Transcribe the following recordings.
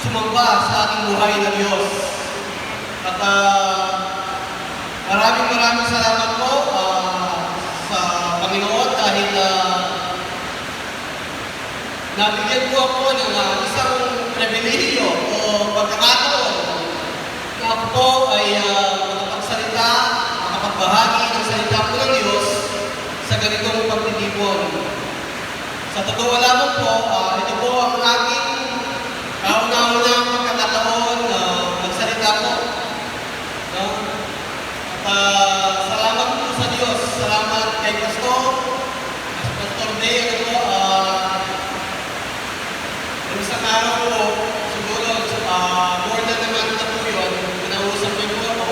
sumamba sa ating buhay na Diyos. At maraming salamat po sa Panginoon dahil nabigyan po ako ng isang pribilehiyo o pagkakataon na ako po ay makapagsalita, makapagbahagi ng salita po ng Diyos sa ganitong pagtitipon. Sa totoo lamang po, ito po ang aking kauna-unang pagkakataon na magsalita po. No? At salamat po sa Diyos. Salamat kay Pastor Day. Isang araw po, siguro more than a month na po yun, pinausap niyo po ako.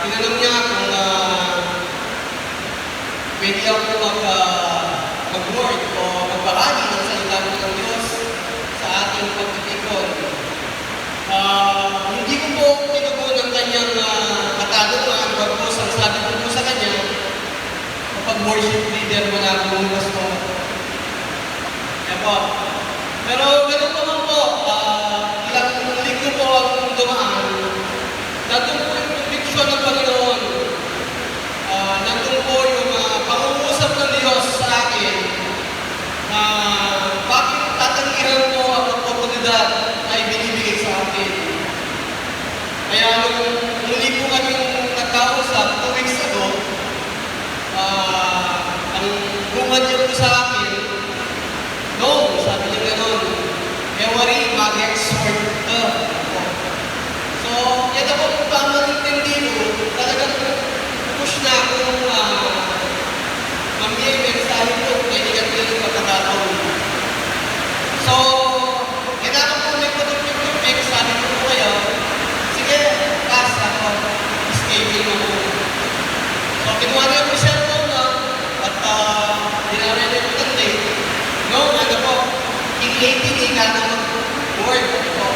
Tinanong niya kung pwede ako mag-word o magbahagi ng salita ng Diyos sa ating pagtitipon. Hindi ko po tinugon ang kanyang katanungan, bagkus ang sabi ko po sa kanya, kapag worship leader mo na akong pastor. Kaya po. Pero ganoon naman po, ilang linggo po ang dumaan, nandun po yung conviction ng Panginoon. Nandun po yung pangungusap ng Diyos sa akin na bakit tatanggihan mo ang oportunidad na ibinibigay sa akin. Kaya nung muli po kami nagkausap 2 weeks ago, ang bungad niya po sa akin, no, sabi niya gano'n, Ewari, mag-exhort ka. So, yan ako kung tama rin ko, talagang push na akong mamiyay mensahe ko, kailangan ko yung pagkakataon. So, kailangan ko may pag-perfect, sabi ko po kayo, sige, pass ako, schedule mo. So, kinuha niya po siya po na, at dinari niya po ng date. No, ano po, in-18 ka na mag-word po.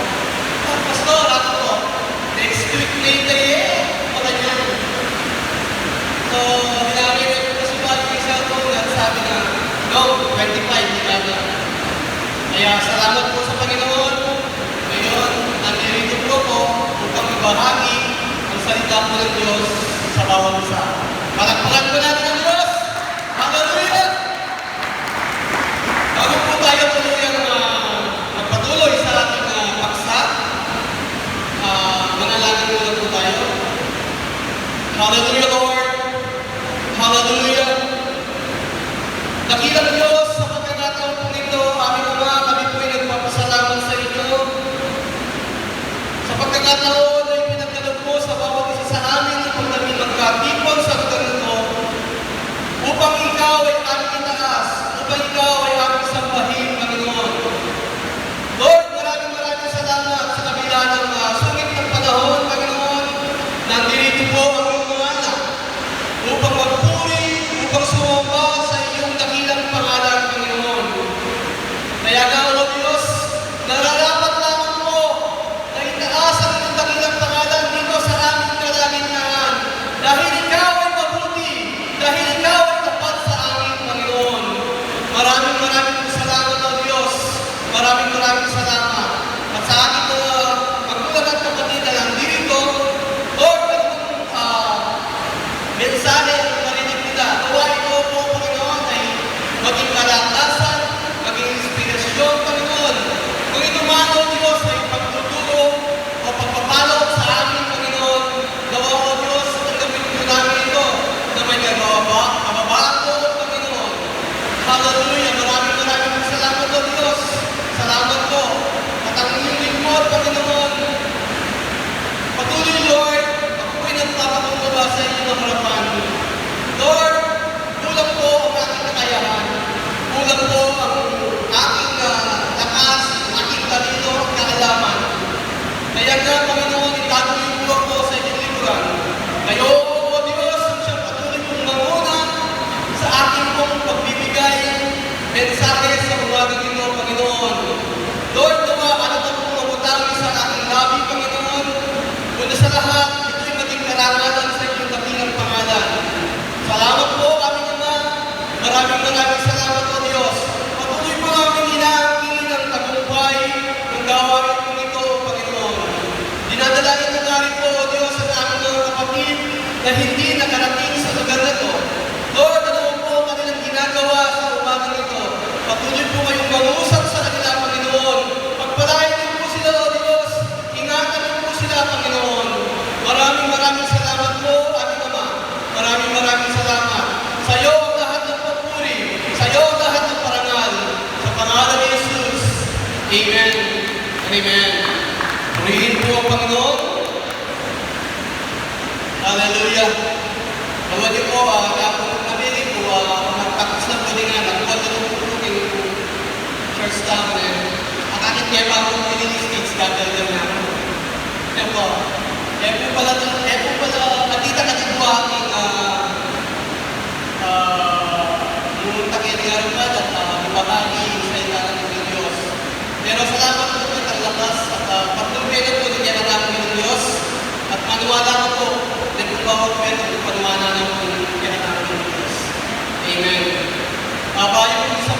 Pastor, ako po, next week later wala niya. So, dinari niya po si Padre sa po at sabi na, no, 25 ka na. Kaya salamat po sa Panginoon. Ngayon, nandito po po upang ibahagi ang salita po ng Diyos sa bawat isa. Palakpakan po natin ang Diyos! Hallelujah! Bago po tayo tuluyang magpatuloy sa ating paksa, manalangin muna po tayo. Hallelujah, Lord! Hallelujah! Dakilang Diyos, sa pagkakataon po nito, aming Ama, kami po ay nagpapasalamat sa inyo. Sa pagkakataon ay pinagkalog mo sa bawat isa sa amin upang kami magkatipon sa lugar nito, upang ikaw ay aming itaas, upang ikaw ay aming sambahin, Panginoon. Lord, maraming salamat sa kabila ng sungit ng panahon, Panginoon. Nandito po ang iyong mga anak upang magpuri, upang sumamba sa iyong dakilang pangalan, Panginoon. Kaya nga, O Diyos, nararapat lamang po na itaas ang iyong dakilang pangalan dito sa aming kalagitnaan. Dahil ikaw ay mabuti, dahil ikaw ay tapat sa amin, Panginoon. Maraming salamat, O Diyos. Maraming salamat. At sa aking magulang at kapatid na nandito, Lord, mensahe ang marinig nila. Nawa ito po, Panginoon, ay maging kalakasan, maging inspirasyon, Panginoon. Kung ito man, O Diyos, ay pagtuturo o pagpapalot sa amin, Panginoon, nawa, O Diyos, tanggapin po namin ito na may kababago, Panginoon. Hallelujah! Maraming salamat, O Diyos. Salamat Amen. Amen. Purihin po ang Panginoon. Hallelujah. Nawa niyo po, nabiling po, magtapos na po din nga, nagbuwan na po po yung church namin. Ang aking kaya pa po pinilistics, gagawin na po. Yan po. Yan po pala, nakita ka din po aking pumunta kayo ng araw at ibabagi sa ilalan ng Diyos. Pero salamat po po ang lakas at paglumpin po niya na namin ng Diyos at maniwala ko po na kung bawag pwede kung paniwala na po niya na namin ng Diyos. Amen. Bayo po isang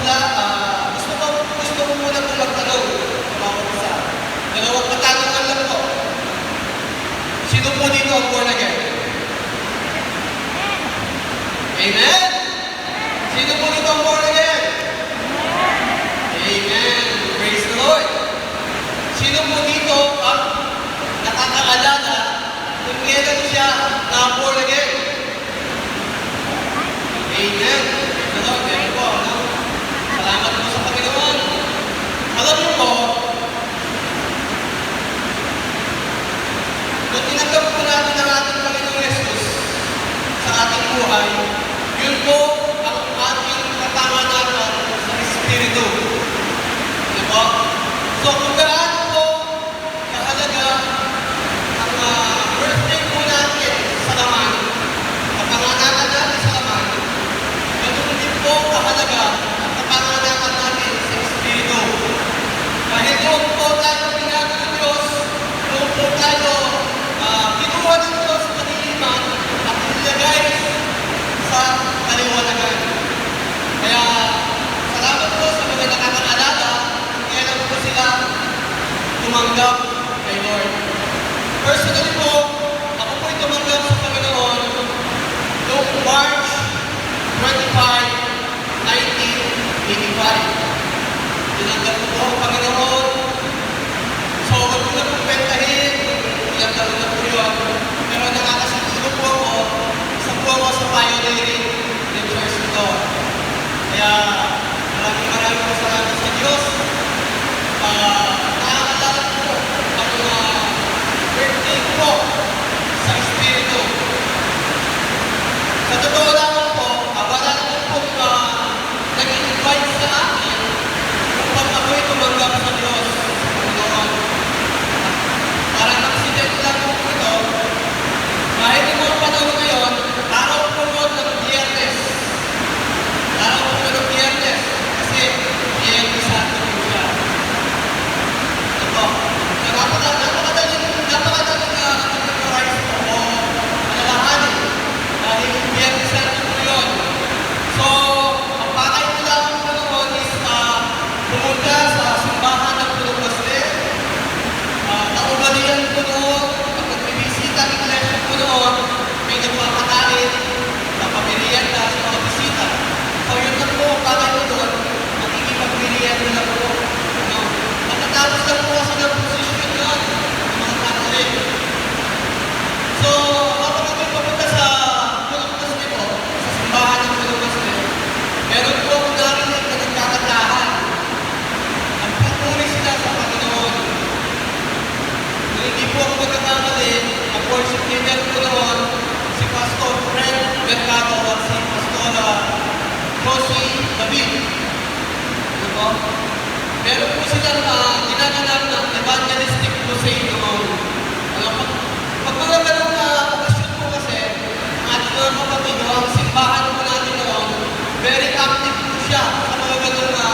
gusto ko muna po magtanong sa bawag isa. Dalawang katanungan lang po. Sino po dito ang born again? Amen? Sino po dito ang born again? Amen. Praise the Lord. Sino po dito ang nakakaalala kung kailan siya na-born again? Amen. Praise the Lord. Amen po. No? Salamat po sa Panginoon. Alam niyo po, kung tinanggap po natin ang ating Panginoong Jesus sa ating buhay, yun po ang ating katanganakan sa Espiritu. Diba? So kung gaano po kahalaga ang birthday po natin sa laman, ang panganakan natin sa laman, ganoon din po kahalaga ang katanganakan natin sa Espiritu. Dahil doon po tayo pinagawa ng Diyos, doon po tayo kinuha ng Diyos sa kaniliman at nilagay sa kaliwanagan. Kaya, salamat po sa mga nakakaalala kung kailan po sila tumanggap kay Lord. Personally po, ako po'y tumanggap sa Panginoon noong March 25, 1985. Tinanggap ko po ang Panginoon. So, huwag ko na pong pentahin, ilang taon na po yun. Pero nakakasiguro po ako, isa po ako sa pioneering ng church nito. Kaya, maraming po salamat sa Diyos. Nakakaalala po ang birthday ko sa Espiritu. Sa totoo lamang po, wala naman po nag-invite sa akin upang ako'y tumanggap sa Diyos. Panginoon. Parang accident lang po ito. Kahit yung mga panahon ngayon, araw po yun ng Biyernes. Araw po yun ng Biyernes. Kasi Biyernes sa atin po siya. Ito. Napakadaling memorize po o alalahanin. Dahil Biyernes sa atin po yun. So, ang pakay ko lang po noon is pumunta sa simbahan ng Pulupaste. Naubalian ko noon, pag nagbibisita ng iglesia ko noon, may nagpapakain, napamilian na sa mga bisita. So yun lang po, pakay ko doon, makikipagpilian na lang po. No? Matatapos lang po kasi ng posisyon yun, ng mga Catholic. So, kapag ako'y papunta sa Pulupaste po, sa simbahan ng Pulupaste, meron po ako narinig na nagkakantahan. Ang pupuri sila sa Panginoon. Kung hindi po ako magkakamali, ang worship leader ko noon, si Pastor Fred Mercado at si Pastor Rosie David. Ano po? Meron po silang ginaganar ng evangelistic crusade noon. Pag mga ganun na okasyon po kasi, ang ating mga kapatid, ang simbahan po natin noon, very active po siya sa mga ganun na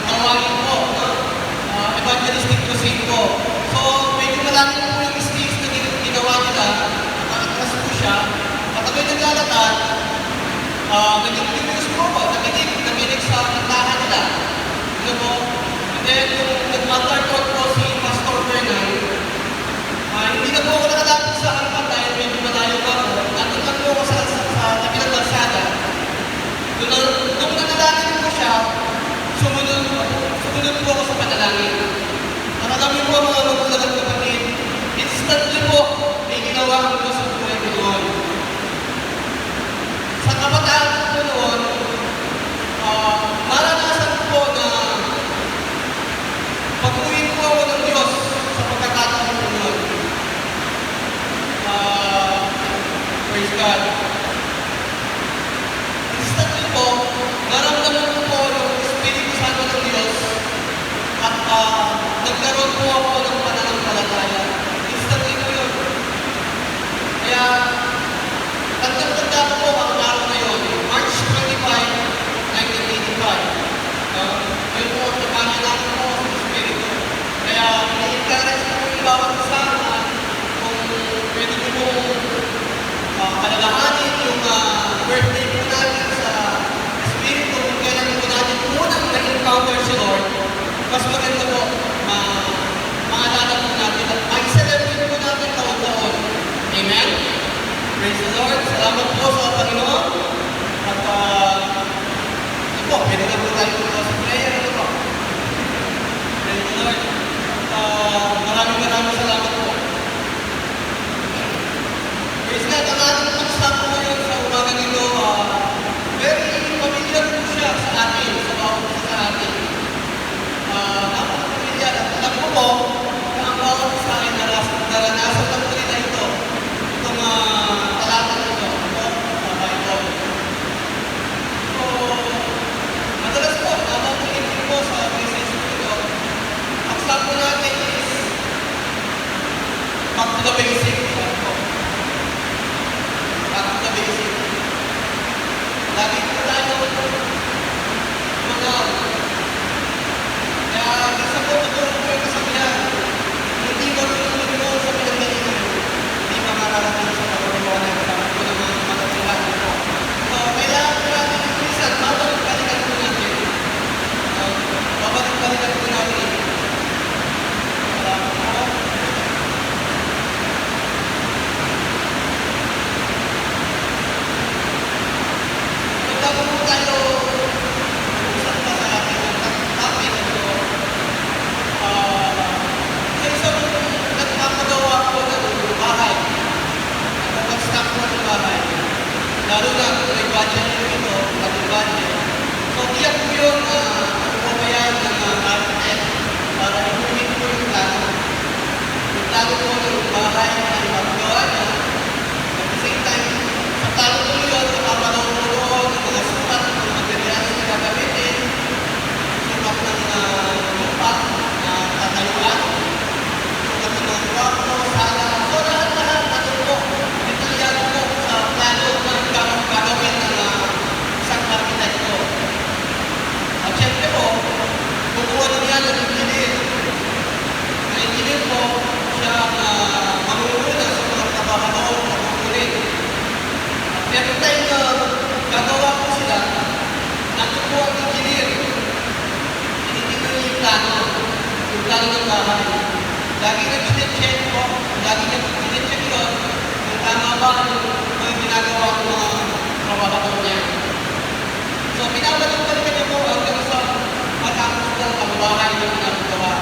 tawagin po, evangelistic crusade po. So, medyo malaki po yung stage na ginawa nila, nakakatras po siya, at ako'y naglalakad, naging curious po ako, nakinig sa kantahan nila. Ano po? And then, yung nag-matter po si Pastor Bernal, hindi na po ako nakalapit sa harapan dahil medyo malayo pa ako. Nandun lang po ako sa tabi ng kalsada. Nung nanalangin po siya, sumunod po ako sa panalangin. Nakakami po ang mga magulang at kapatid. Instantly po, may ginawa ang Diyos sa buhay ko noon. Sa kabataan ko noon, maranasan po na po ako ng pananampalataya. Instantly po yun. Kaya, tanda ko po ang araw na yun. March 25, 1985. Yun po, napanya natin po sa Espiritu. Kaya, i-encourage ko yung bawat kasama kung pwede ko pong alalahanin yung birthday po natin sa Espiritu, kung kailan po natin unang na-encounter si Lord, mas maganda po, maalala po natin at i-celebrate po natin taon-taon. Amen? Praise the Lord. Salamat po sa Panginoon. At ito po, pwede na po tayo po sa prayer. Ito po. Praise the Lord. Maraming salamat po. Praise God. Ang ating pag-stop po ngayon sa umaga nito, very familiar po siya sa atin, sa bawat isa sa atin. Napaka-familiar. At alam ko po, na ang bawat isa ay naranasan lang po rin na ito. Itong talata na ito. Ito, sa Bible. So, madalas po, napapulitin po sa message ko ito. Ang stop po natin is back to the basic. Back to the basic. Lagi po tayo mag-out. Kaya isa po tutulong po yung kasabihan. Hindi marunong mo sa pinagdalinan. Hindi makararating sa pagkakuliwanan sa mga matatilan po. So, kailangan po natin yung minsan, babalik-balikan po natin. Babalik-balikan po natin. Salamat po. Bago po tayo usap pa sa ating topic ito, sa isang nagpapagawa po ng bahay, nagpapag-stock po ng bahay, lalo na kung may budget nyo ito, ating budget. So, tiyak po yun, pumabayan ng architect para i-limit po yung plano. Yung plano po ng bahay ay mapagawa niya. At the same time, sa plano po yun, napapagawa po doon ng mga sukat, ng materials na gagamitin, sukat ng lupa, na tatayuan, sukat ng mga kwarto, sala, so lahat-lahat, ano po, detalyado po sa plano ng gagawin ng isang arkitekto. At syempre po, kukuha lang yan ng engineer. Ang engineer po, siya mamumuna sa mga trabaho na kukunin. At every time na gagawa po sila, nandun po ang engineer. Tinitingnan yung plano ng bahay. Lagi na check po, lagi na check yun, kung tama ba yung ginagawa ng mga trabaho niya. So, pinabalik-balikan niya po hanggang sa matapos po ang bahay na pinapagawa.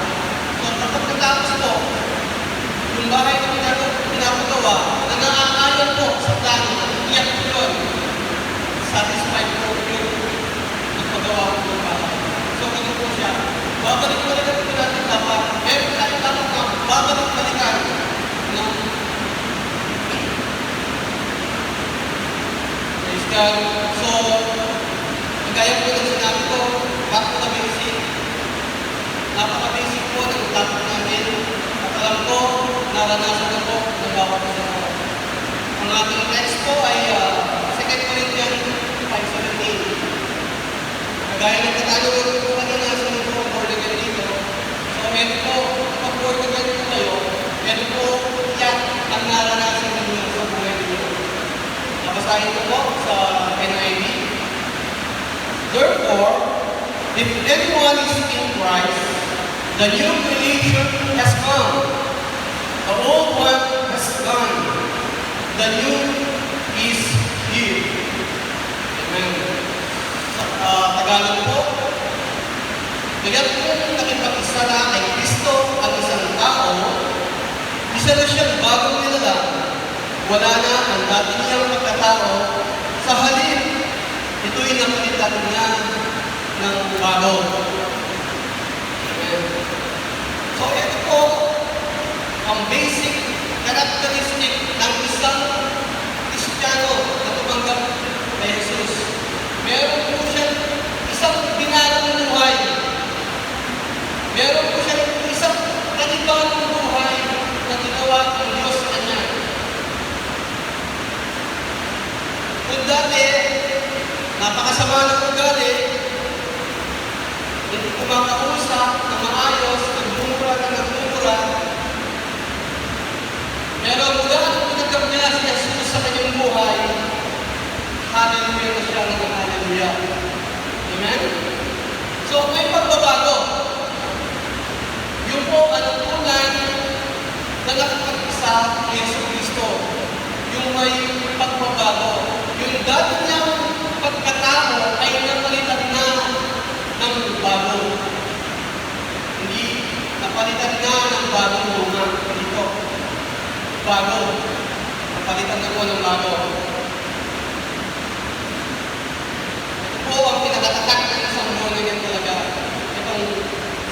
So, kapag natapos po, yung bahay na pinapagawa, na naaayon po sa plano, iyak po yun. Satisfied po yung nagpagawa po ng bahay. So, ganun po siya. Babalik-balikan po natin dapat. Every time dapat na babalik-balikan ng praise God. So, gaya po ng sinabi ko, back to the basic. Napaka-basic po ng topic natin. At alam ko, naranasan na po ng bawat isa po. Ang ating text po ay 2 Corinthians 5:17. Kagaya ng katanungan ko po kanina sa mga born again dito. So, ito po, kapag born again po kayo, ito po yan ang naranasan ninyo sa buhay ninyo. Nabasahin ko po sa NIV. Therefore, if anyone is in Christ, the new creation has come. The old one has gone. The new is here. Amen. Tagalog po. Kaya kung nakipag-isa na kay Kristo ang isang tao, isa na siyang bagong nilalang. Wala na ang dati niyang pagkatao. Sa halip, ito'y nakalitan niya ng bago. Amen. So, ito po ang basic characteristic ng isang Kristiyano na tumanggap kay Jesus. Meron po siyang isang binarang buhay. Meron po siyang isang kumakausap na maayos, nagmumura na nagmumura. Pero mula nung tinanggap niya si Jesus sa kanyang buhay, hallelujah na siya ng hallelujah. Amen? So, may pagbabago. Yung po ang tunay na nakapag-isa ni Yesu Cristo. Yung may pagbabago. Yung dati niyang pagkatao ay napalitan na ng bago. Hindi napalitan na ng bagong bunga dito. Bago. Napalitan na po ng bago. Ito po ang pinakatatak ng isang bunga niyan talaga. Itong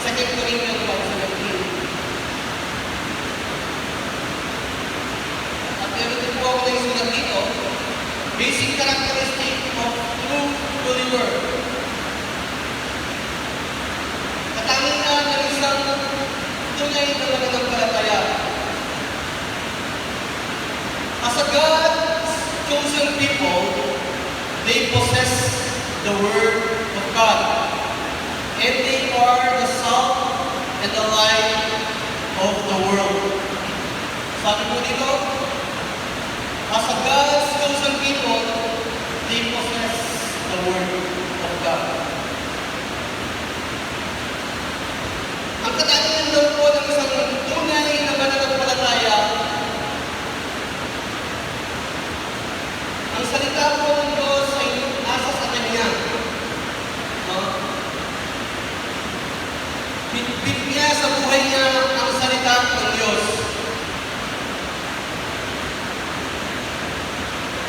2 Corinthians 1:17. At meron din po ako na isulat dito. Basic characteristic of true believer. Katangian ng isang tunay na mananampalataya. As a God's chosen people, they possess the Word of God. And they are the salt and the light of the world. Sabi po dito, as a God's chosen people, they possess the Word of God. Ang katangian daw po ng isang tunay na mananampalataya, ang salita po ng Diyos ay nasa sa Kanya. Bitbit niya sa buhay niya ang salita ng Diyos.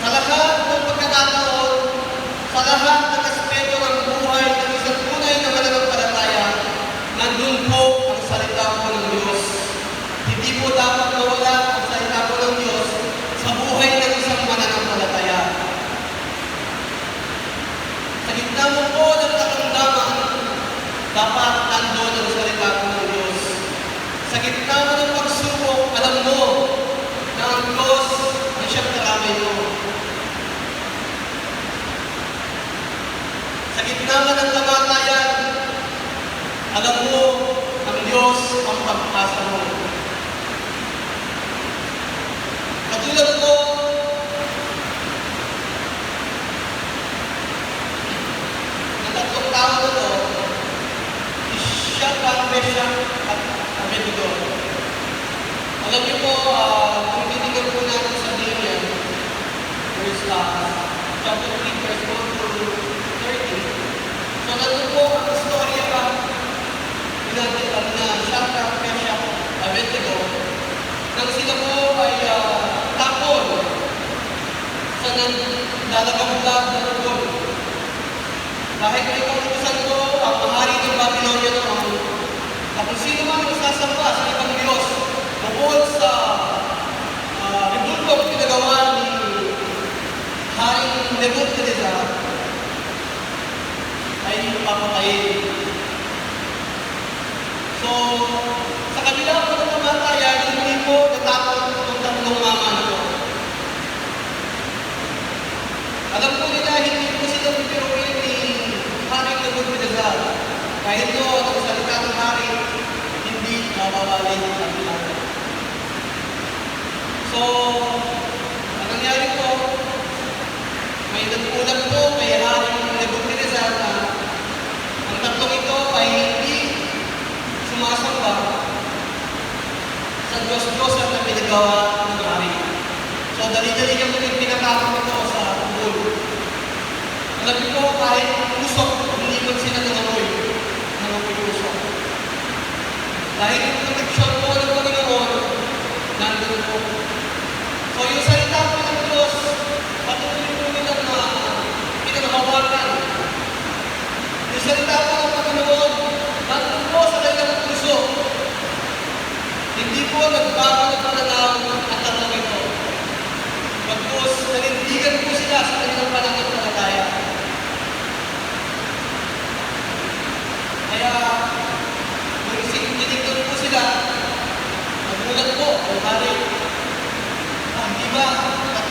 Sa lahat ng pagkakataon, sa lahat ng aspeto ng buhay ng isang tunay na mananampalataya, nandun po ang salita po ng Diyos. Hindi po dapat mawala ang salita po ng Diyos sa buhay ng isang mananampalataya. Sa gitna mo po ng karamdaman, dapat nandun ang salita po ng Diyos. Sa gitna mo ng pagsubok, alam mo na ang Diyos ang siyang karamay mo. Sa gitna mo ng kamatayan, alam mo ang Diyos ang pag-asa mo. Katulad ko, ng 3 tao na to, Shadrach, Meshach, at Abednego. Alam niyo po, kung titignan po natin sa Daniel, chapter 3, verse 1 to 13. So, nandun po ang istorya pa na Shadrach, Meshach, Abednego, nang sila po ay tapon sa nagdalagang vlog na lugod. Dahil kay kautusan ko, ang mahari ng Babylonia noon, na kung sino man ang sasamba sa ibang Diyos, bukod sa rebultong pinagawa ni Haring Nebuchadnezzar, ay papatayin. So, sa kabila po ng kamatayan, hindi po natakot itong 3 mama na to. Alam po nila, hindi po sila pipiruin ni Haring Nebuchadnezzar. Kahit doon, ang salita ng hari, hindi mababalik ang lahat. So, ang nangyari po, may nagpulat po kay Haring Nebuchadnezzar na ang 3 ito ay hindi sumasamba sa Diyos-Diyosan na pinagawa ng hari. So, dali-dali kami pinatapon ito sa ungol. Alam niyo po, kahit usok, hindi man sila nangamoy usok. Dahil yung proteksyon po ng Panginoon, nandun po. So, yung salita po ng Diyos, patuloy po nila na pinanghawakan. Yung salita po ng Panginoon, nandun po sa kanilang puso. Hindi po nagbago ng pananaw at tanong ito. Pagpos, nanindigan po sila sa kanilang pananampalataya. Kaya, nung tinignan po sila, nagulat po ang hari. Di ba,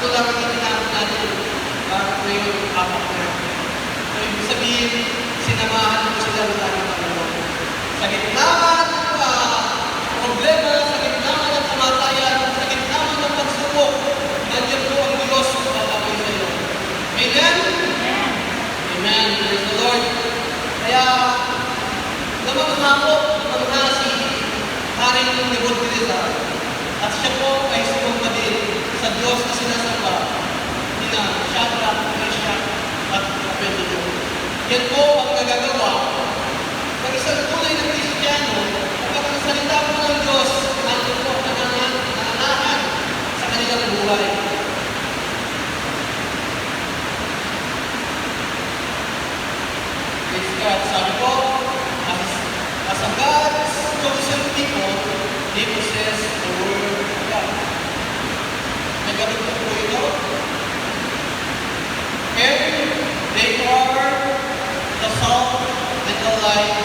3 lang ang itinapon natin. Bakit ngayon, 4 na? So, ibig sabihin, sinamahan po sila ng ating Panginoon. lumangha si Haring Nebuchadnezzar at siya po ay sumamba din sa Diyos na sinasamba ni na Shadrach, Meshach at Abednego. Yan po ang nagagawa ng isang tunay na Kristiyano kapag ang salita po ng Diyos nandun po nananahan sa kanilang buhay. Praise God. Sabi po, as a God's chosen people, they possess the Word of God. May ganun po ito. And they are the salt and the light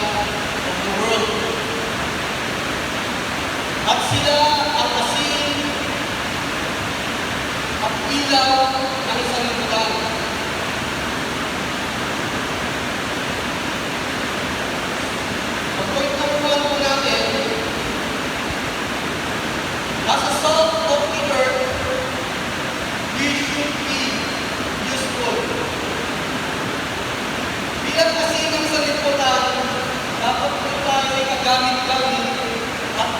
of the world. At sila ang asin at ilaw ng isang lugar. Pagpagtapuan po natin, as a salt of the earth, we should be useful. Bilang asin ng saliputan, dapat po tayo ay kagamit-gamit at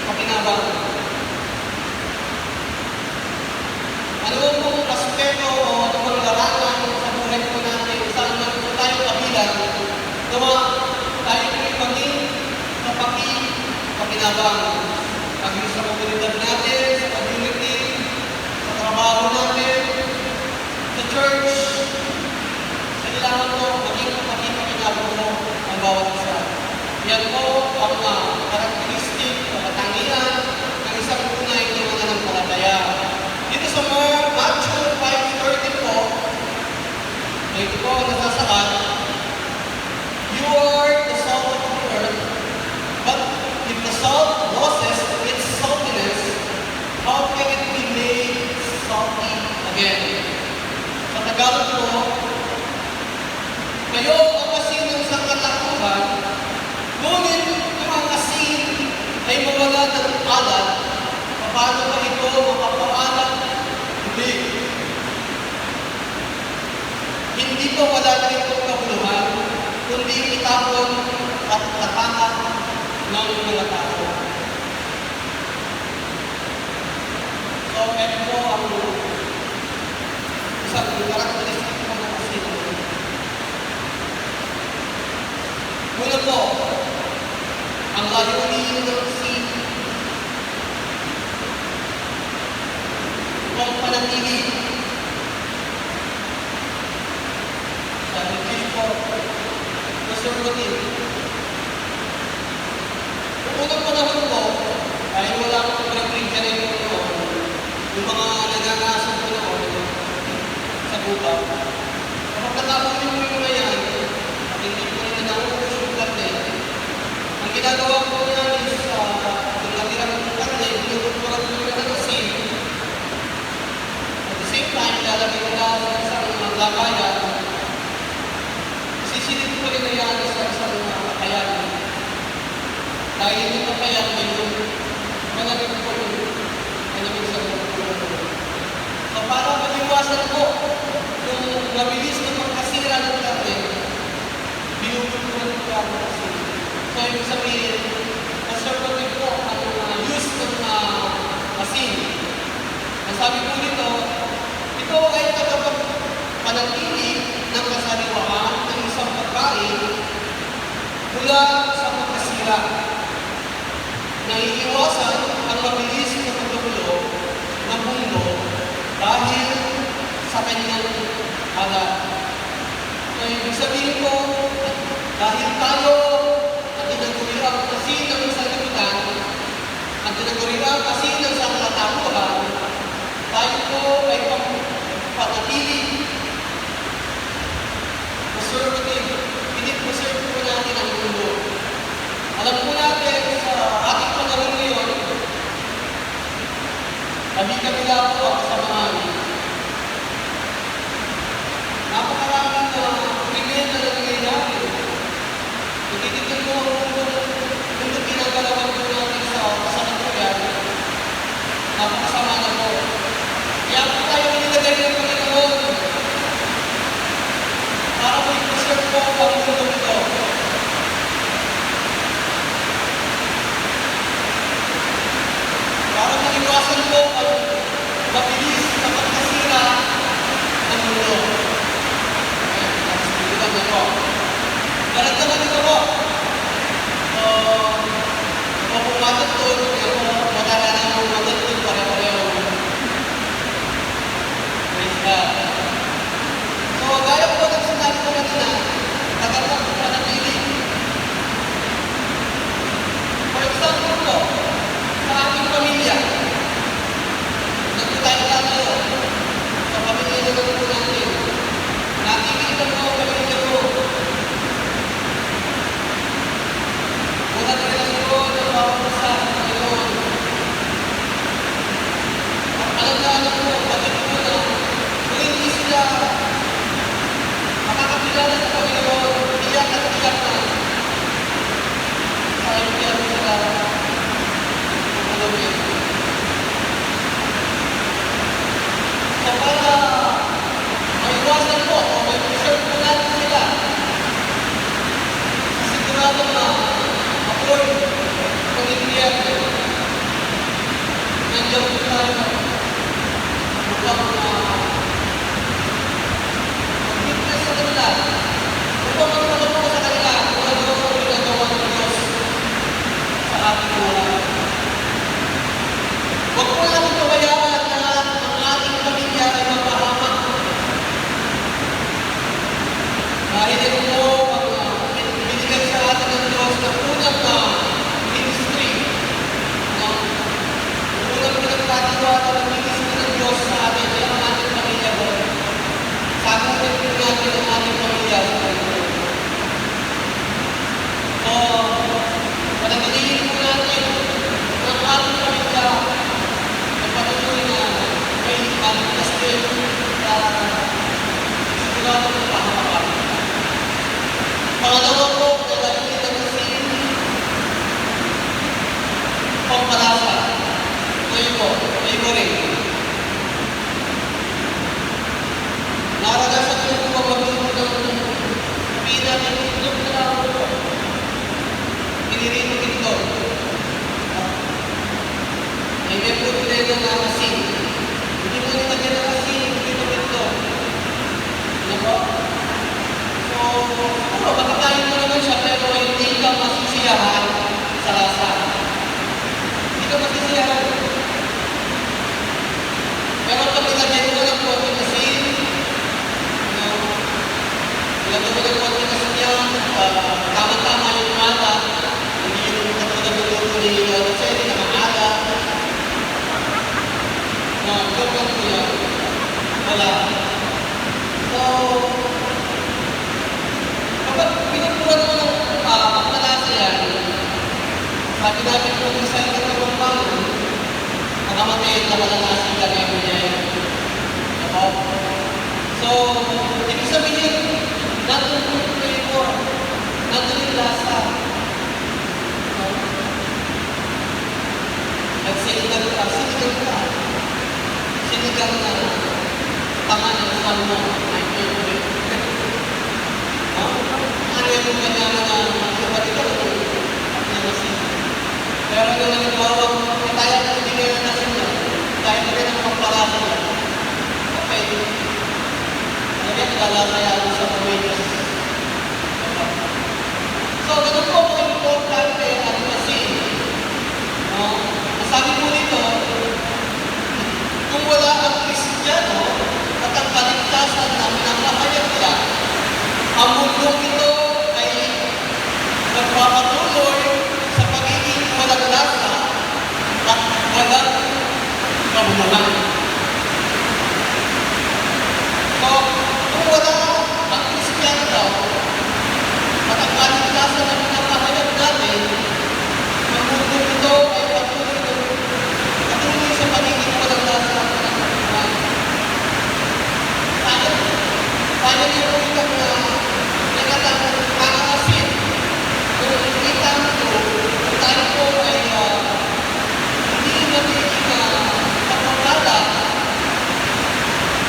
pakinabang. Ano pong aspeto o ano pong larangan sa buhay po natin, saan man po tayo kabilang, nawa tayo po'y maging pakinabang. Paging sa komunidad natin, sa community, sa trabaho natin, sa church, kailangan po maging pakinabang mo ang bawat isa. Yan po ang karakteristik o katangian ng isang tunay na mananampalataya. Dito sa Matthew 5:30 po, ito po ang nasasaad, you are the salt of the earth, but if the salt loses its saltiness, how can it be made salty again? Sa Tagalog po, kayo ang asin ng sangkatauhan, ngunit kung ang asin ay mawala ng alat, paano ba ito mapapaalat? Hindi pa wala na itong kabuluhan, kundi itapon at tatangan ng mga tao. So, ito po ang isang karakteristik ng mga asin. Muna po, ang layunin ng asin ang panatili sa English po, conservative. Noong unang panahon po, ay wala akong pinag-Christian na ito noon, yung mga nangangasok ko noon sa buka. Kapag natapos yung mga yan, at hindi ko rin nanangunos yung karne, ang ginagawa ko yan is yung natirang ng karne, binubuturan ko yung ng asin. At the same time, lalagay ko na sa isang lagayan, sisilip ko rin na yan sa isang kakayan. Dahil yung kakayan, may yung malamig ko yung malamig sa mga. So, para mag-iwasan po yung mabilis na pagkasira ng karne, binubuturan ko ang asin. So, ibig sabihin, conservative po ang use ng asin. Ang sabi po nito, ito ay tagapagpanatili ng kasariwaan ng isang pagkain mula sa pagkasira. Naiiwasan ang mabilis na pagkagulo ng mundo dahil sa kanyang alat. So, ibig sabihin po, dahil tayo at tinaguriang asin ng sanlibutan, at tinaguriang asin ng sanglatamuhan, tayo po ay panatili, conservative, pinip-preserve po natin ang mundo. Alam po natin sa ating panahon ngayon, kabila po ang kasamaan. Napakaraming krimen na nangyayari. Nagtitigil mo kung ginagalawan po natin sa kasalukuyan, napakasama na po. Kaya po tayo nilagay ng Panginoon para po i-preserve po ang mundo ito. Ganun naman dito po. So, kung pumatutod, maganda na yung matutod, pare-pareho. Praise God. So, gaya po ng sinabi ko kanina, tagal lang po manatili. For example po, sa ating pamilya, nagtutay-tay tayo, sa pamilya na lang po natin, nakikita mo ang pamilya ko. Una na relasyon ng bawat isa ngayon. Alam na alam mo, bakit mo na, kung hindi sila makakakilala sa Panginoon, iyak at iyak na. Sayang iyak sila. Tulungin. So para maiwasan po o may preserve po natin sila, sigurado na apoy ng impyerno. Nandiyan po tayo upang mag-witness sa kanila, upang magpapalo po sa kanila kung ano ang ginagawa ng Diyos sa ating buhay. Huwag po natin pabayaan na ang ating pamilya ay mapahamak. Dahil ito po ang binigay sa atin ng Diyos na unang ministry. Unang pinagpatiwala ng ministry ng Diyos sa atin ay ang ating pamilya po. Sagutin po natin ang ating pamilya sa Panginoon. So, panatilihin po natin ang ating pamilya ay patuloy na may maligtas din sa sigurado ng pahamakan. Pangalawa po, kailangan ng sin, pangmalasa. Ito rin. Naranasan ko po ang mag-inom ng pinag-inom na ako po. Pinirino ito. May member ko rin ng asin. Hindi mo nilagyan ng asin, pinirino ito. Ano po? So, makakain mo naman siya, pero hindi ka masisiyahan sa lasa. Hindi ka masisiyahan. Pero pag nilagyan mo ng konti asin, nilagyan mo ng konti asin yan, tama-tama yung mata, hindi yung katulad ng luto ni Roseli na maaga. Jokan mo yan. Wala. So, kapag pinupuan mo ng pagmalasa yan, sabi natin kung yung salita ng pagpapang, makamatay na malalasin ka ngayon niya yan. Diba? So, ibig sabihin, nandun yung flavor, nandun yung lasa. Nagsinigang ka, sinigang na tangan ng salmo, my favorite. Ano yung kanya na kapatid ko, pero nung halimbawa, kaya na hindi kayo nasin niya, dahil na rin ang pagpalasa niya. Okay. Kaya naglalaya sa pamilya. So, ganun po ang importante ang asin. Sabi po nito, kung wala ang Kristiyano at ang kaligtasan na pinapahayag niya, ang mundong ito ay nagpapatuloy sa pagiging walang lasa at walang kabuluhan. So, kung wala ang Kristiyano daw at ang kaligtasan na pinapahayag natin, ang mundong ito ay patuloy sa pagiging walang lasa at walang kabuluhan. Tayo yung itang nakakaasin. Kung kita mo, tayo po ay hindi magiging pagpapala,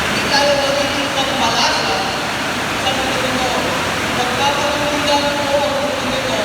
hindi tayo magiging pagpalasa sa mundo ito. Magpapatuloy po ang mundo ito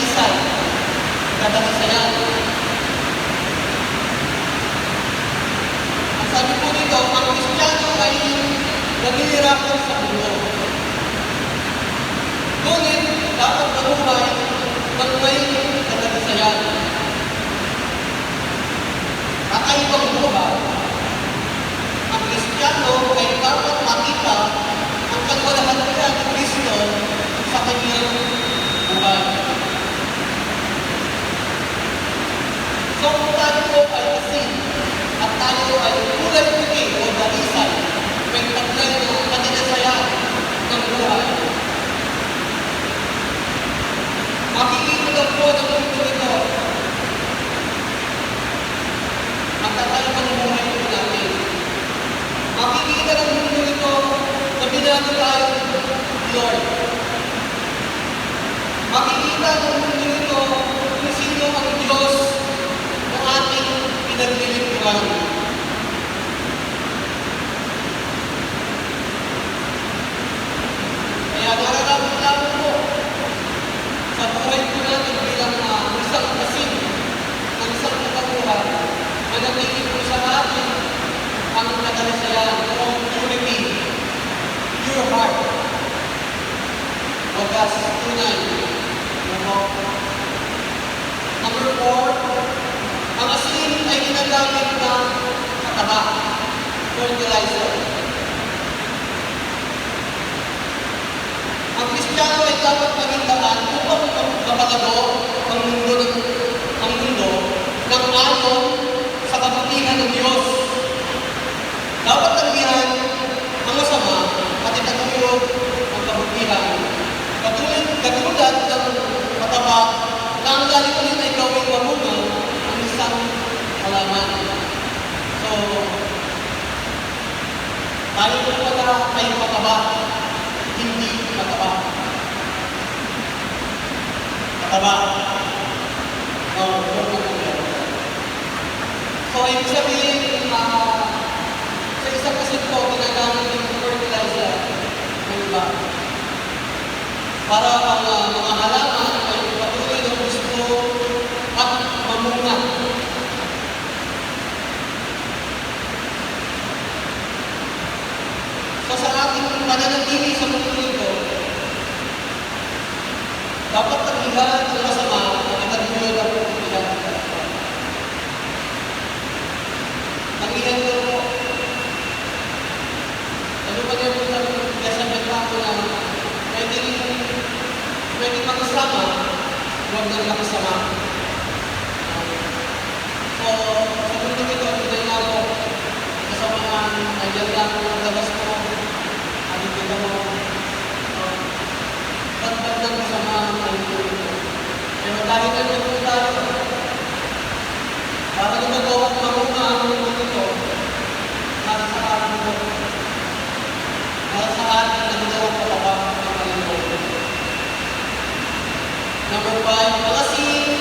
dalisay, kadalisayan. Ang sabi po dito, ang Kristiyano ay nangyayarapan sa mundo. Ngunit, dapat mabuhay ng may kadalisayan. Kakaibang buhay, ang Kristiyano ay dapat makita ang kalwalhatian ng Kristo sa kanyang buhay. So kung tayo po ay asin at tayo ay kulay puti o dalisay, may taglay na kadalisayan ng buhay, makikita po ng mundo ito ang kakaibang buhay po natin. Makikita ng mundo ito na binago tayo ni Lord. Makikita ng mundo ito kung sino ang Diyos na ating pinaglilingkuran. Kaya nararapat lang po sa buhay po natin bilang isang asin ng isang katauhan, manatili po sa atin ang kadalisayan o unity, your heart. Wagas, tunay. Number 4, ang asin ay ginagamit na kataba, fertilizer. Ang Kristiyano ay dapat pagindaan upang mapagado ang mundo ng ayon sa kabutihan ng Diyos. Dapat tanggihan ang masama at itatuyog ang kabutihan. Katulad ng mataba na ang lalitunin ay gawing mamunga ang isang halaman. So, tayo po pala ay mataba, hindi mataba. Mataba. No, so, ibig sabihin, sa isang asin po, ginagamit yung fertilizer ng iba. Para ang mga halaman ay patuloy na gusto at mamunga. So sa ating pananatili sa mundo ito, dapat tanggihan ang masama na itatuyod ang kabutihan. Tanggihan ko po. Ano pa rin po sa kasabihan ko na pwedeng makasama, huwag nang makasama. So, sa mundo ito, tunay nga po, kasamaan, nandiyan lang ang labas ko, nakikita mo, dagdag ng kasamaan ang mundo ito. Pero dahil nandun po tayo, para lumagaw at mamunga ang mundo ito, nasa sa atin po, nasa sa atin na ginawang pataba ng Panginoon. Number 5, ang asin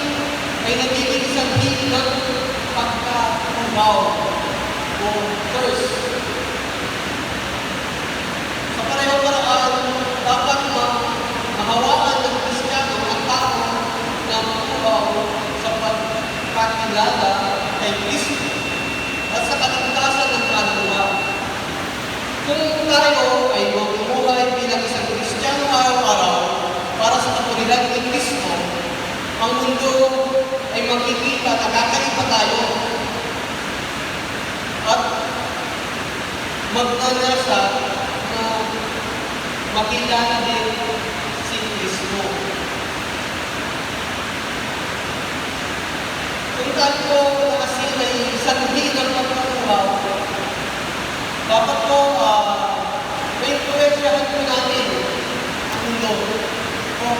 ay nagiging sanhi ng pagkatubaw o thirst. Sa parehong paraan, dapat mahawaan ng Kristiyano ang tao na matubaw sa pagkakilala kay Kristo at sa kaligtasan ng kaluluwa. Kung tayo ay mamumuhay bilang isang Kristiyano araw-araw para sa kapuliran ni Kristo, ang mundo ay makikita na kakaiba tayo at magnanasa na makilala din si Kristo. Kung tayo po kasi ay sanhi ng pagkakuhaw, dapat po may influensyahan po natin ang mundo. Kung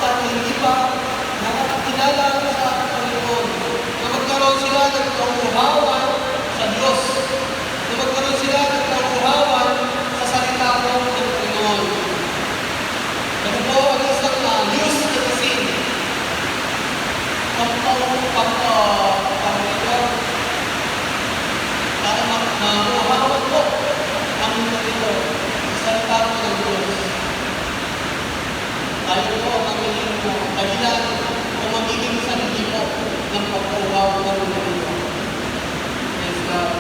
saan hindi pa nakakilala sa ating Panginoon, na magkaroon sila ng kauuhawan sa Diyos, na magkaroon sila ng kauuhawan sa salita po ng Panginoon. Ito po ang isang news na kasi para mauuhawan po ang mundo ito sa salita po ng Diyos. Tayo po ang aming dahilan ng pag-uhaw ng mundo. Praise God.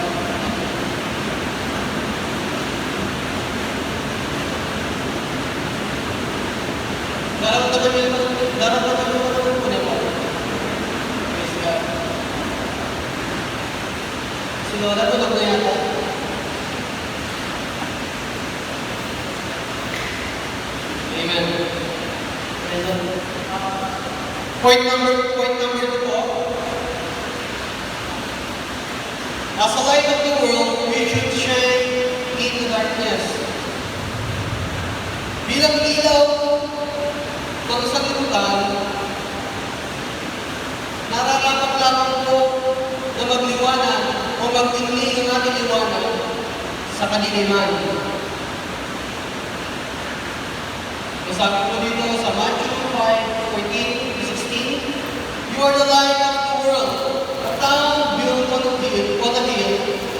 Daramdaman niyo naman po niya po. Praise God. Si Lola, tulog na yata. Amen. Praise God. Point number 2 po. As a light of the world, we should shine in the darkness. Bilang ilaw ng sanlibutan, nararapat lamang po na magliwanag o magtingling ang ating liwanag sa kadiliman. Sabi po dito sa Matthew 5:14-16, "You are the light of the world. A town built on a hill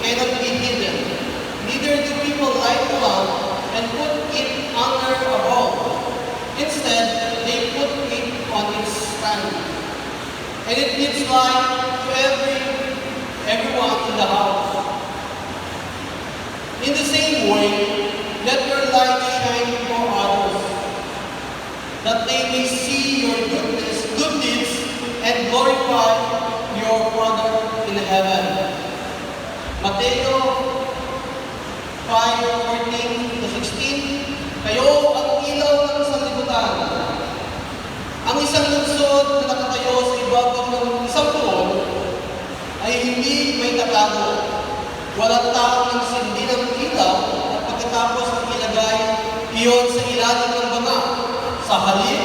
cannot be hidden. Neither do people light a lamp and put it under a bowl. Instead, they put it on its stand, and it gives light to everyone in the house. In the same way, let your light shine before others, that they may see your good deeds, and glorify your Father in heaven." Mateo 5:14-16, "Kayo ang ilaw ng sanlibutan. Ang isang lungsod na nakatayo sa ibabaw ng isang puon ay hindi may tatago. Walang taong nagsindi ng ilaw at pagkatapos ang ilagay iyon sa ilalim ng banga. Sa halip,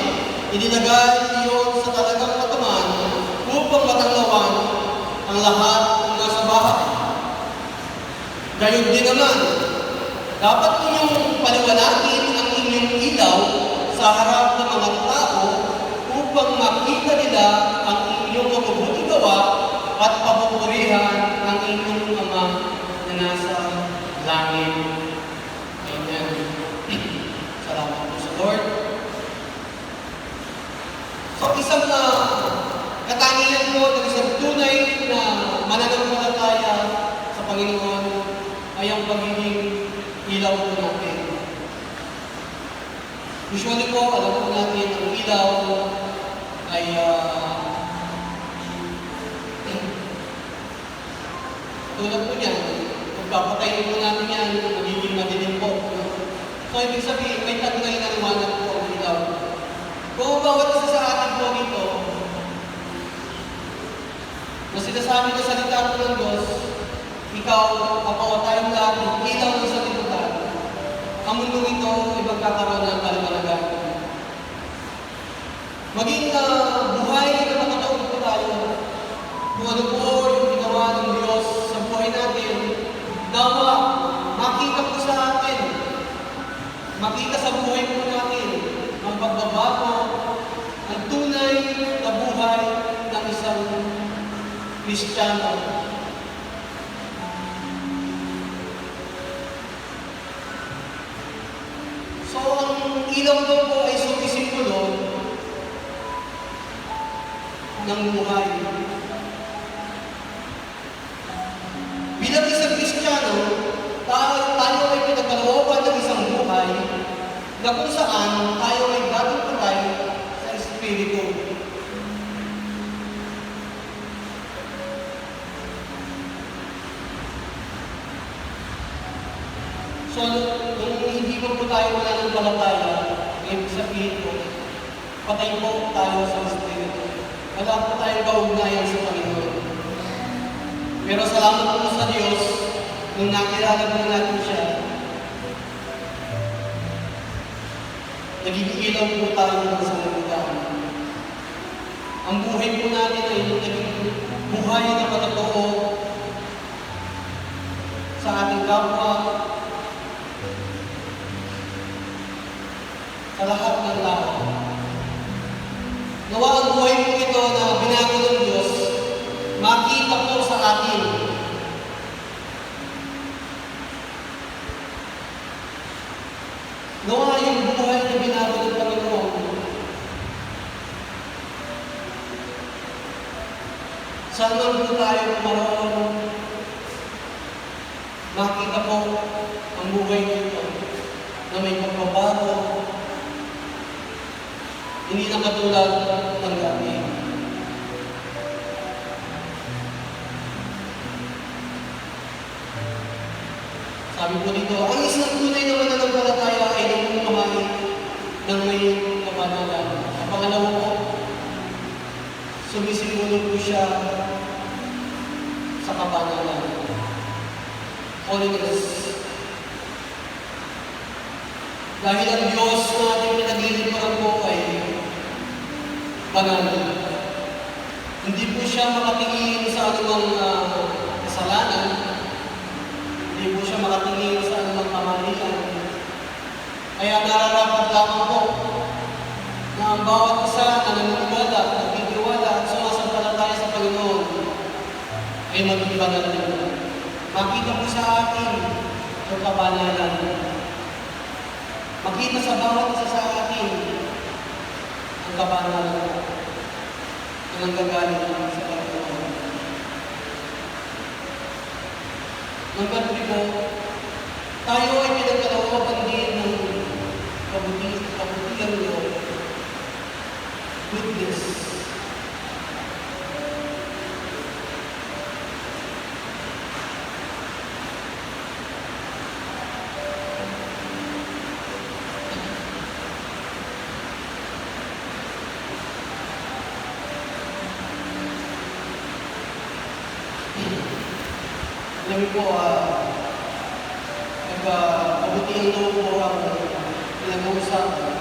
inilagay iyon sa talagang mataman upang matanglawan ang lahat ng nasa bahay. Gayon din naman, dapat ninyong paliwanagin ang inyong ilaw sa harap ng mga tao upang makita nila ang inyong mabubuting gawa at papupurihan ang inyong Ama na nasa langit." Amen. Salamat po sa Lord. So, isang katangian po ng isang tunay na mananampalataya sa Panginoon ay ang pagiging ilaw po natin. Usually po, alam po natin, ang ilaw ay tulad po niyan. Kung papatayin po natin yan, magiging madilim po. So, ibig sabihin, may taglay na liwanag po ang ilaw. Kung bawat isa sa atin po dito, na sinasabi na salita po ng Diyos, ikaw, ako, tayong lahat, ilaw ng sanlibutan, ang mundo ito ay magkakaroon ng kaliwanagan. Maging buhay na makataon po tayo, kung ano po yung ginawa ng Diyos sa buhay natin, nawa, makita po sa atin, makita sa buhay po natin, ang pagbabago, ang tunay na buhay ng isang Kristiyano. So, ang ilaw daw po ay sumisimbolo ng buhay. Bilang isang Kristiyano, tayo ay pinagkalooban ng isang buhay na kung saan tayo ay dating patay sa Espiritu. So, nung hindi po tayo mananampalataya, ibig sabihin po, patay po tayo sa Espiritu. Wala po tayong kaugnayan sa Panginoon. Pero salamat po sa Diyos, nung nakilala po natin siya, naging ilaw po tayo ng sanlibutan. Ang buhay po natin ay naging buhay na patotoo sa ating kapwa, sa lahat ng tao. Nawa ang buhay po ito na binago ng Diyos, makita po sa atin. Nawa yung buhay na binago ng Panginoon Saan man po tayo kumaroon, makita po ang buhay nito na may pagbabago, hindi na katulad ng dati. Sabi po dito, ang isang tunay na mananampalataya ay namumuhay ng may kabanalan. Ang pangalawa po, sumisimulo po siya sa kabanalan. Holiness. Dahil ang Diyos na ating pinaglilingkuran po ay banal. Hindi po siya makatingin sa anumang kasalanan. Hindi po siya makatingin sa anumang kamalian. Kaya nararapat lamang po na ang bawat isa na naniniwala, nagtitiwala at sumasampalataya sa Panginoon ay maging banal din. Makita po sa atin ang kabanalan. Makita sa bawat isa sa atin ang kabanalan na nanggagaling sa Panginoon. Number 3 po, tayo ay pinagkalooban din ng kabutihan niyo, goodness. Alam mo po, kabutihan daw po ang pinag-uusapan.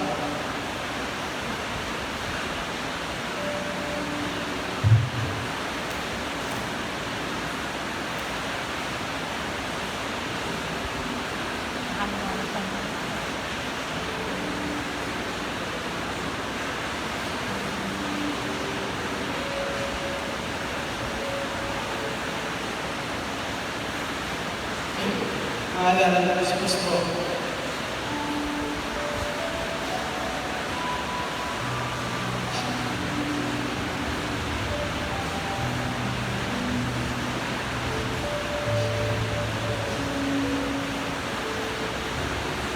Maalala na si Pastor.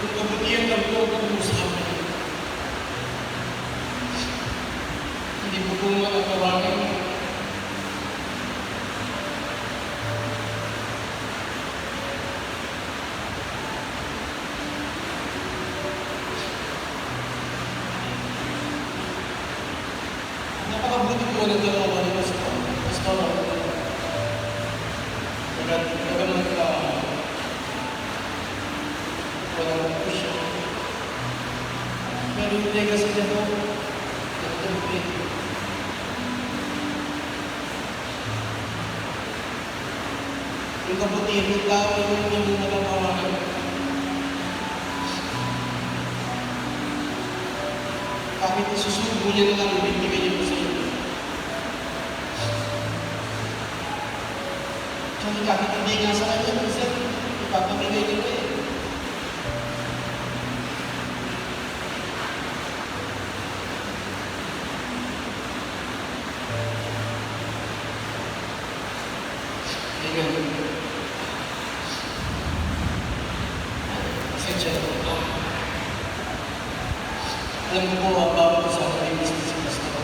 Kung kabutihan lang po ang usapan, hindi po po malagawagan. Napakabuti po ng dalawa ni Pastor. Bagamat walang po siya. Pero hindi kasi niya po nagtagpit. Yung kabutihan ng tao yung hindi nagagawakan. Kahit isusubo niya na lang, ibibigay niya po sa iyo. Kasi kahit hindi nga sa kanya, minsan, ipapamigay niya pa eh. Ayan. Pasensya na po. Alam mo po, ang bawat isa ko ay gusto si Pastor.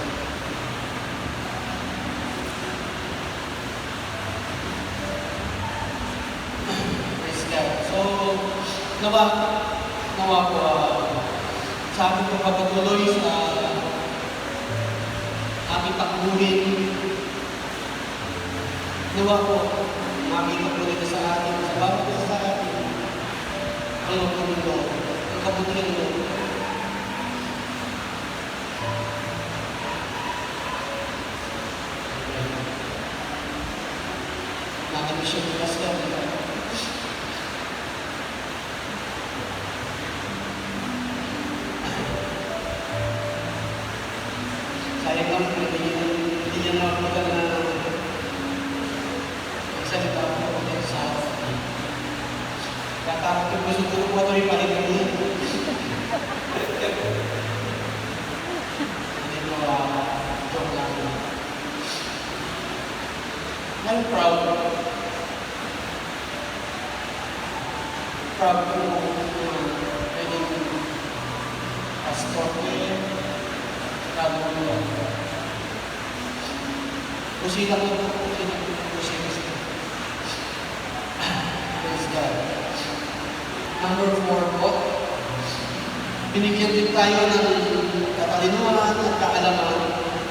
Praise God. So, nawa po, sa ating pagpapatuloy sa ating takbuhin, nawa po, makita po nito sa atin, sa bawat isa sa atin, ang magpapatuloy, ang kabutihan mo. Siya bukas ka. Sayang lang kung hindi niya makapagal na magsalita ako sa akin. Kaya takot yung gusto ko po ito yung paligid niya. Hindi mo joke lang. I'm proud. Proud ko pwedeng pastor niya. Proud ko yun. Kusina ko po. Kusina. Praise God. Number 4 po. Binigyan din tayo ng katalinuhan at kaalaman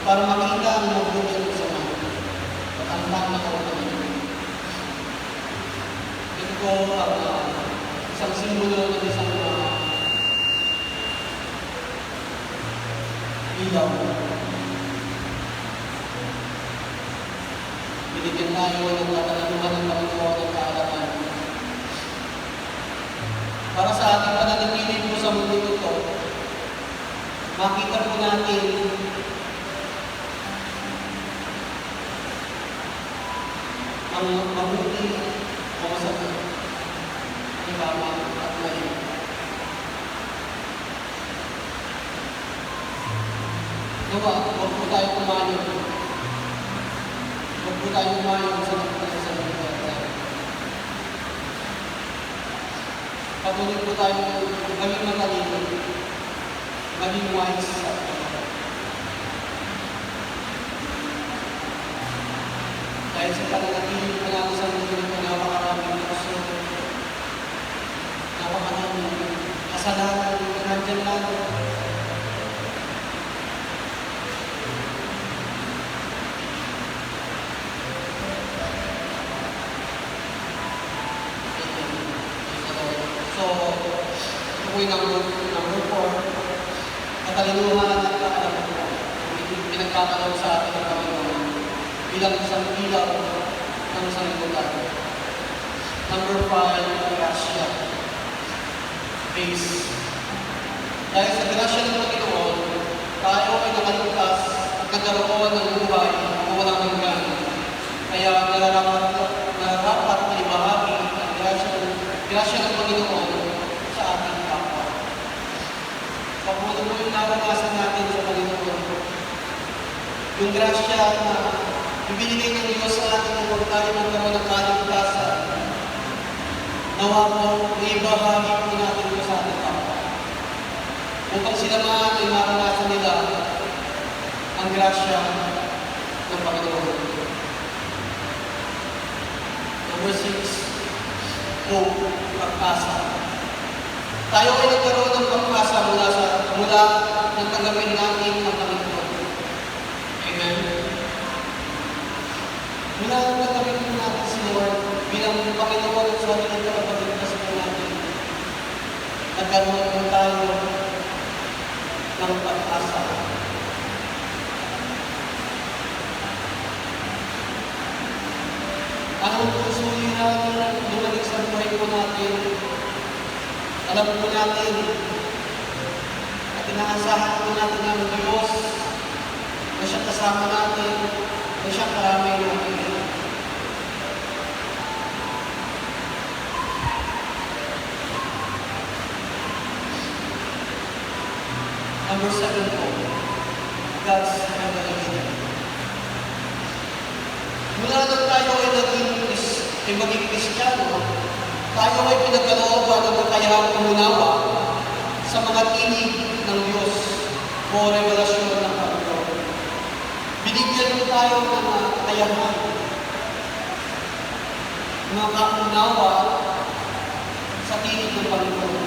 para makita ang mabuti ng sama. Matangkang na kawalan. Ito po ang isang simbolo ng isang ilaw. Binigyan tayo ng katalinuhan ng Panginoon at kaalaman. Para sa ating pananatili po sa mundo ito, makita po natin ang mabuti o masama, ang tama at mali. Diba, huwag po tayo kumayon. Huwag po tayo kumayon sa nakikita sa mundo. Patuloy po tayo maging matalino, maging wise sa dahil sa pananatili po natin sa mundo ito, napakaraming kaso, napakaraming kasalanan na nandyan lang. So, ito po yung number 4, katalinuhan at kaalaman po. Pinagkakalaw sa atin ng Panginoon bilang isang ilaw ng sanlibutan. Number 5, grasya. Grace. Dahil sa grasya ng Panginoon, tayo ay nakaligtas at nagkaroon ng buhay na walang hanggan. Kaya nararapat na ibahagi ang grasya ng Panginoon sa ating kapwa. Papuno mo yung naranasan natin sa Panginoon. Yung grasya na ibinigay ng Diyos sa atin kung tayo magkaroon ng kaligtasan. Nawa po, ibahagi po natin ito sa ating kapwa. Upang sila mga ay maranasan nila ang grasya ng Panginoon. Number 6, hope, pag-asa. Tayo ay nagkaroon ng pag-asa mula ng tanggapin natin ang Panginoon. Amen? Mula ng tanggapin natin si Lord bilang Panginoon at sa ating kapatid po natin. Nagkaroon po tayo ng pag-asa. Ang susuliranin lumalik sa buhay po natin, alam po natin at inaasahan po natin ng Diyos na siya kasama natin, na siya karamay natin. Number 7 po, God's revelation. Mula nang tayo ay maging Kristiyano, tayo ay pinagkalooban ng kakayahang umunawa sa mga tinig ng Diyos o revelasyon ng Panginoon. Binigyan mo tayo ng kakayahan, mga kaunawa sa tinig ng Panginoon.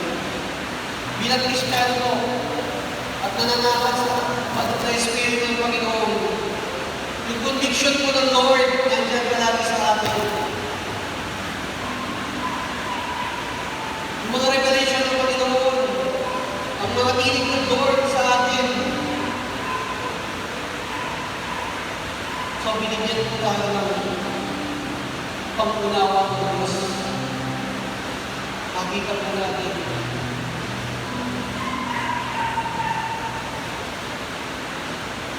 Bilang Kristiyano at nananahan sa Espiritu ng Panginoon, yung conviction po ng Lord, nandiyan palagi sa atin. Yung mga revelation ng Panginoon, ang mga tinig ng Lord sa atin. So, binigyan po tayo ng pang-unawa ng Diyos. Makita po natin.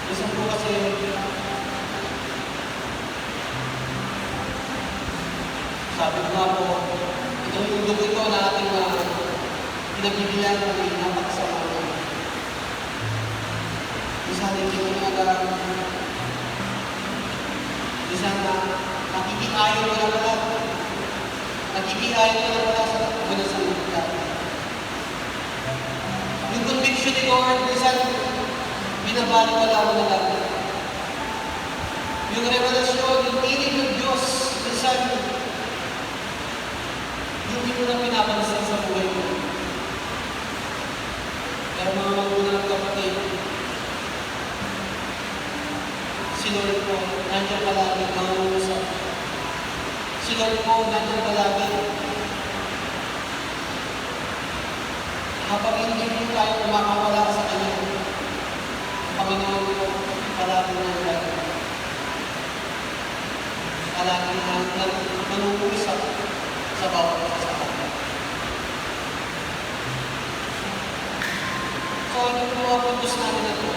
Isa po kasi sabi ko nga po, itong mundong ito na ating pinabibilan ng napakasama. Isa din ito Minsan na nakikiayon ka na pala. Nakikiayon ka na pala sa takbo ng salita. Yung conviction ni Lord, minsan binabaliwala mo na lang. Yung revelasyon, yung tinig ng Diyos, minsan hindi mo na pinapansin sa buhay mo. Pero mga magulang kapatid, si Lord po, nandiyan palagi mangungusap. Si Lord po, nandiyan palagi. Habang hindi po tayo kumakawala sa Kanya, ang Panginoon po, palagi nandiyan. Palagi nangungusap sa bawat kasama. So, ano po ang purpose namin na ito?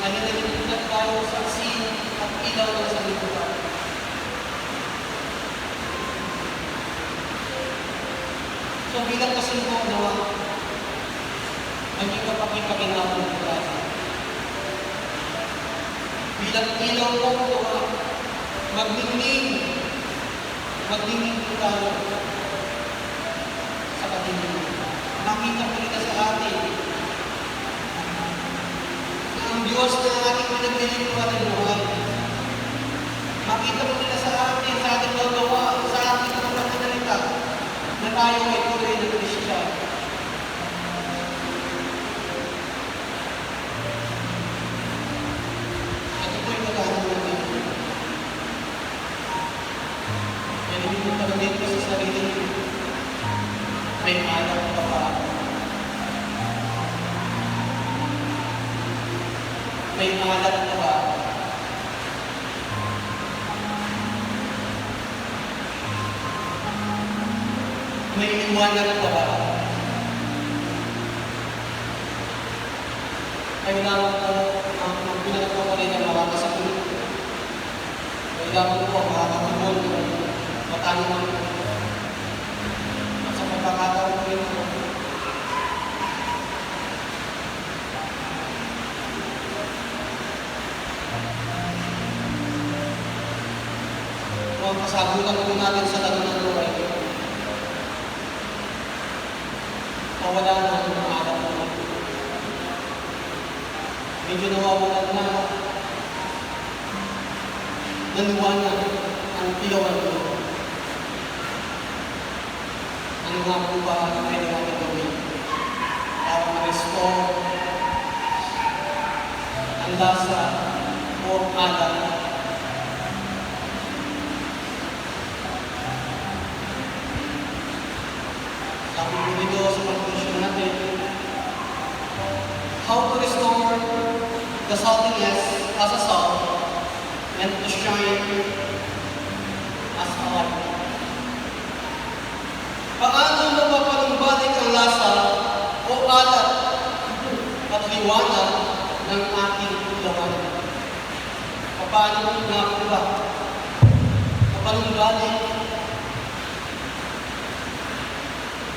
Nalinalimutan tayo sa sin at ilaw ng sanlibutan. So, bilang kasimbahan nawa, maging kapakipakinawa ng tayo. Bilang ilaw po nawa, magningning po tayo sa katingin. Makita po nila sa atin na ang Diyos na ating pinaglilingkuran ng buhay. Makita po nila sa atin, sa ating gagawa, sa ating mga pagkakalita, na tayo ay tunay na Kristiyan. Ito po yung naghahanap natin. Kaya hindi mo tanongin ko sa sarili, may alam ka pa. May alam ka ba? May liwanag ka ba? Kailangan ko ang magbilang ko rin ang marami sa puno. Kailangan ko ang makakatubol, matanong at sa pagkakataon ko rin ako. Ang kasagutan po natin sa tanong ng buhay, mawala na ang mga alam mo. Medyo nawawalan na naliwanag ang ilawan mo. Ano nga po ba ang pwede natin gawin para ma-restore ang lasa o ang alam? Sabi po dito sa conclusion natin, how to restore the saltiness as a salt and to shine as a light. Paano mapapanumbalik ang lasa o alat at liwanag ng ating ilawan? Paano nga po ba mapanumbalik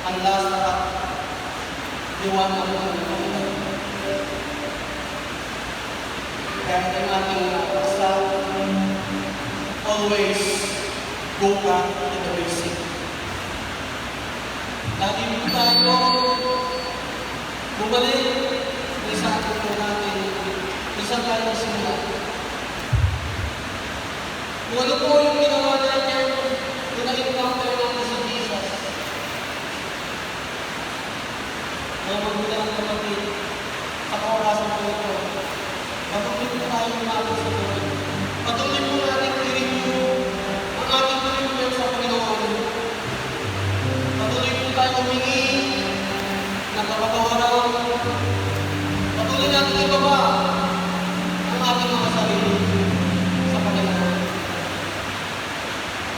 ang lasa at liwanag ng ilawan? Kaya ang ating asal, always go back to the basic. Lagi po tayo bumalik sa atin po natin, isa tayo simula. Kung ano po yung ginawa natin, kung na-encounter natin sa Jesus, mga magulang ang kapatid, sa kaurasan po ito, patuloy po tayo umabot sa buhay. Patuloy po natin i-review ang ating commitment sa Panginoon. Patuloy po tayo humingi ng kapatawaran. Patuloy natin ibaba ang ating mga sarili sa Panginoon.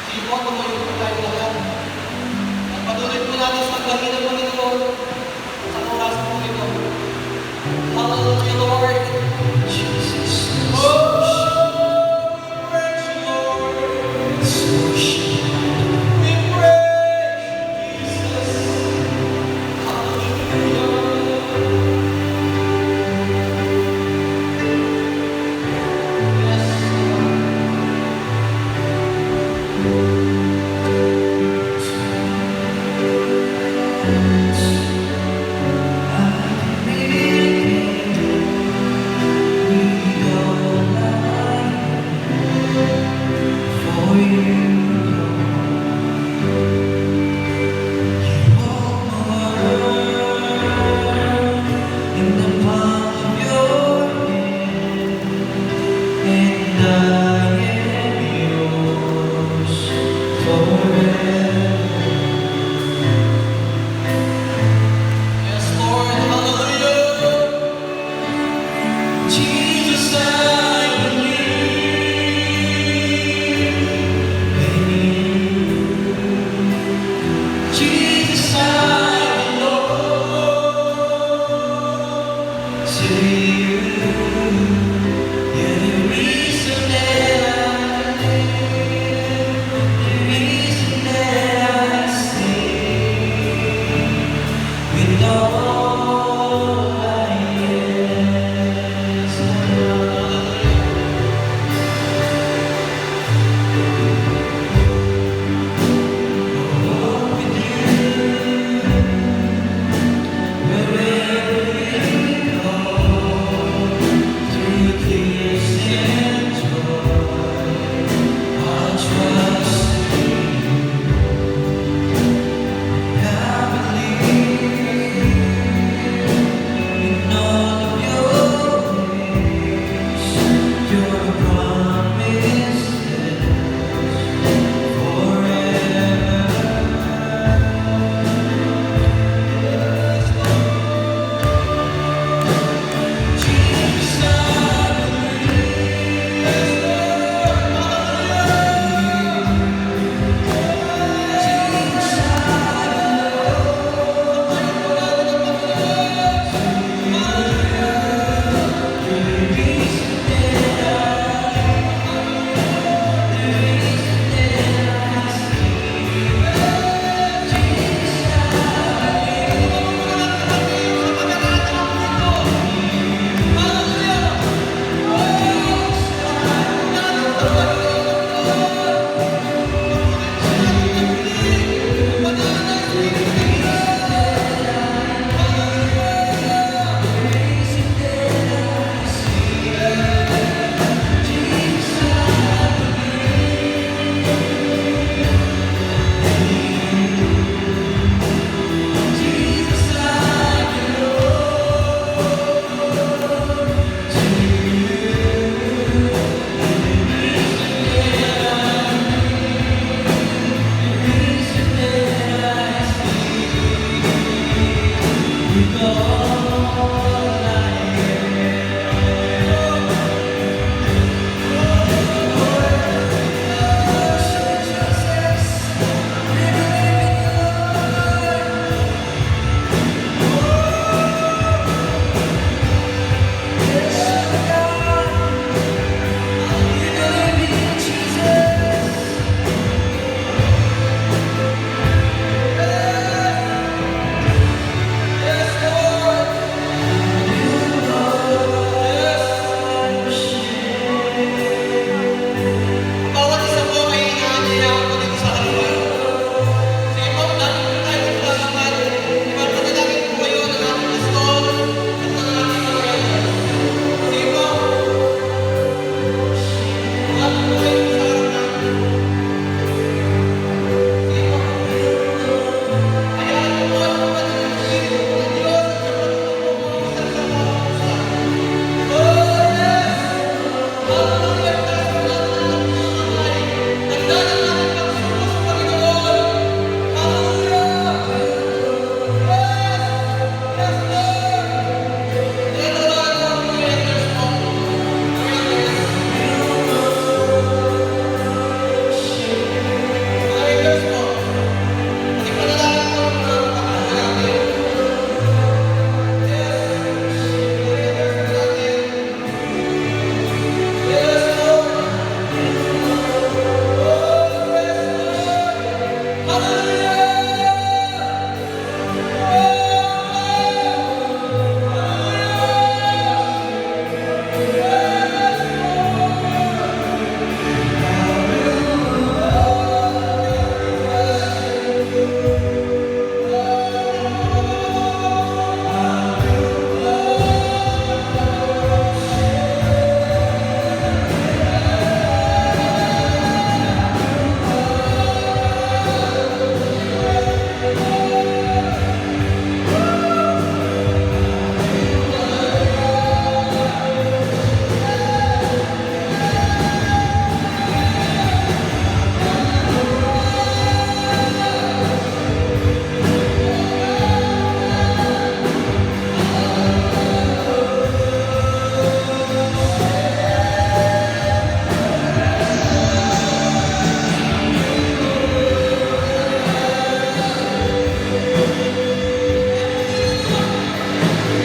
Sige po, tumayo po tayo lahat. At patuloy po natin sa pagdahin ng Panginoon sa oras po ito. Hallelujah, Lord. Jesus. Oh, we praise you, Lord. We praise you, Jesus. Hallelujah. Savior.